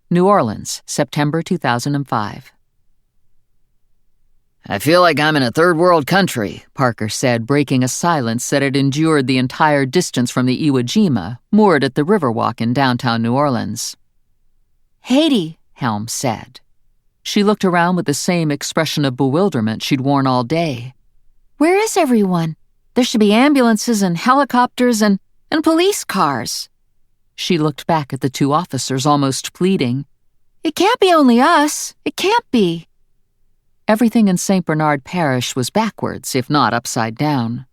New Orleans, September 2005. "I feel like I'm in a third world country," Parker said, breaking a silence that had endured the entire distance from the Iwo Jima, moored at the Riverwalk in downtown New Orleans. "Haiti," Helms said. She looked around with the same expression of bewilderment she'd worn all day. "Where is everyone? There should be ambulances and helicopters and police cars." She looked back at the two officers, almost pleading. "It can't be only us. It can't be." Everything in St. Bernard Parish was backwards, if not upside down.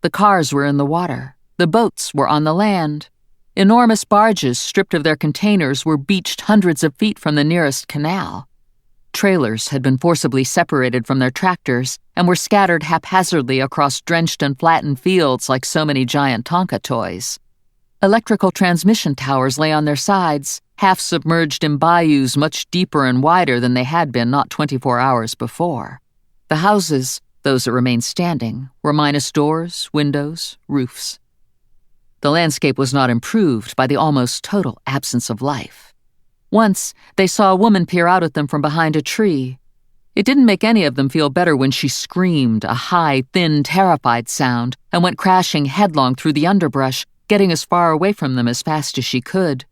The cars were in the water. The boats were on the land. Enormous barges, stripped of their containers, were beached hundreds of feet from the nearest canal. Trailers had been forcibly separated from their tractors and were scattered haphazardly across drenched and flattened fields like so many giant Tonka toys. Electrical transmission towers lay on their sides, half submerged in bayous much deeper and wider than they had been not 24 hours before. The houses, those that remained standing, were minus doors, windows, roofs. The landscape was not improved by the almost total absence of life. Once, they saw a woman peer out at them from behind a tree. It didn't make any of them feel better when she screamed, a high, thin, terrified sound, and went crashing headlong through the underbrush, getting as far away from them as fast as she could.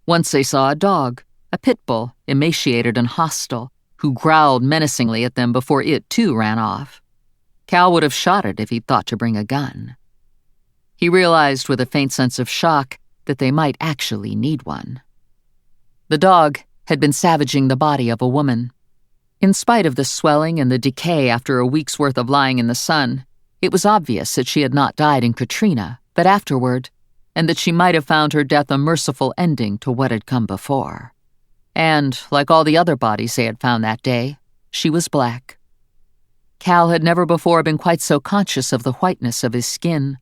Once they saw a dog, a pit bull, emaciated and hostile, who growled menacingly at them before it, too, ran off. Cal would have shot it if he'd thought to bring a gun. He realized with a faint sense of shock that they might actually need one. The dog had been savaging the body of a woman. In spite of the swelling and the decay after a week's worth of lying in the sun, it was obvious that she had not died in Katrina, but afterward, and that she might have found her death a merciful ending to what had come before. And, like all the other bodies they had found that day, she was black. Cal had never before been quite so conscious of the whiteness of his skin.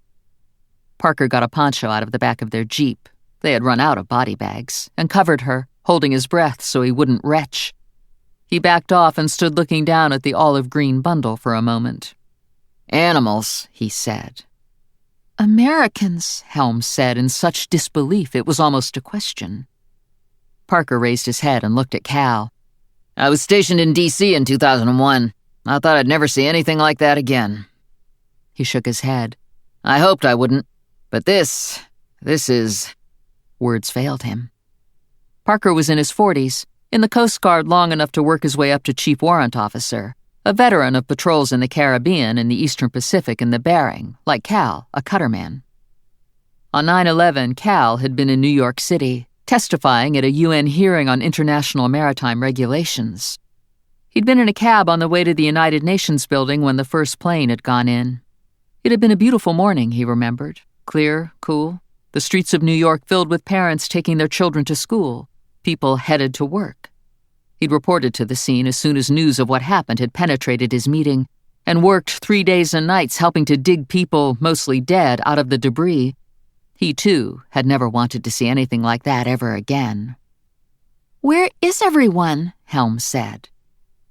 Parker got a poncho out of the back of their Jeep. They had run out of body bags, and covered her, holding his breath so he wouldn't retch. He backed off and stood looking down at the olive-green bundle for a moment. "Animals," he said. "Americans," Helms said in such disbelief it was almost a question. Parker raised his head and looked at Cal. "I was stationed in D.C. in 2001. I thought I'd never see anything like that again." He shook his head. "I hoped I wouldn't. But this is..." Words failed him. Parker was in his 40s, in the Coast Guard long enough to work his way up to Chief Warrant Officer, a veteran of patrols in the Caribbean and the Eastern Pacific and the Bering, like Cal, a cutterman. On 9/11, Cal had been in New York City, testifying at a UN hearing on international maritime regulations. He'd been in a cab on the way to the United Nations building when the first plane had gone in. It had been a beautiful morning, he remembered. Clear, cool, the streets of New York filled with parents taking their children to school, people headed to work. He'd reported to the scene as soon as news of what happened had penetrated his meeting, and worked 3 days and nights helping to dig people, mostly dead, out of the debris. He, too, had never wanted to see anything like that ever again. "Where is everyone?" Helms said.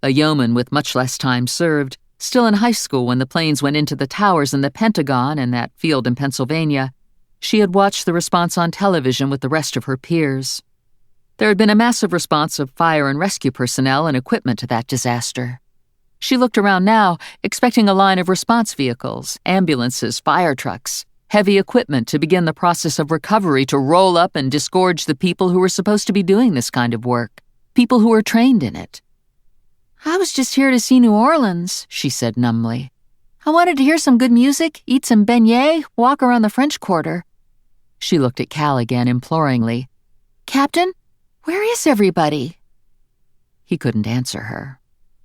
A yeoman with much less time served, still in high school when the planes went into the towers in the Pentagon and that field in Pennsylvania, she had watched the response on television with the rest of her peers. There had been a massive response of fire and rescue personnel and equipment to that disaster. She looked around now, expecting a line of response vehicles, ambulances, fire trucks, heavy equipment to begin the process of recovery to roll up and disgorge the people who were supposed to be doing this kind of work, people who were trained in it. "I was just here to see New Orleans," she said numbly. "I wanted to hear some good music, eat some beignets, walk around the French Quarter." She looked at Cal again imploringly. "Captain, where is everybody?" He couldn't answer her.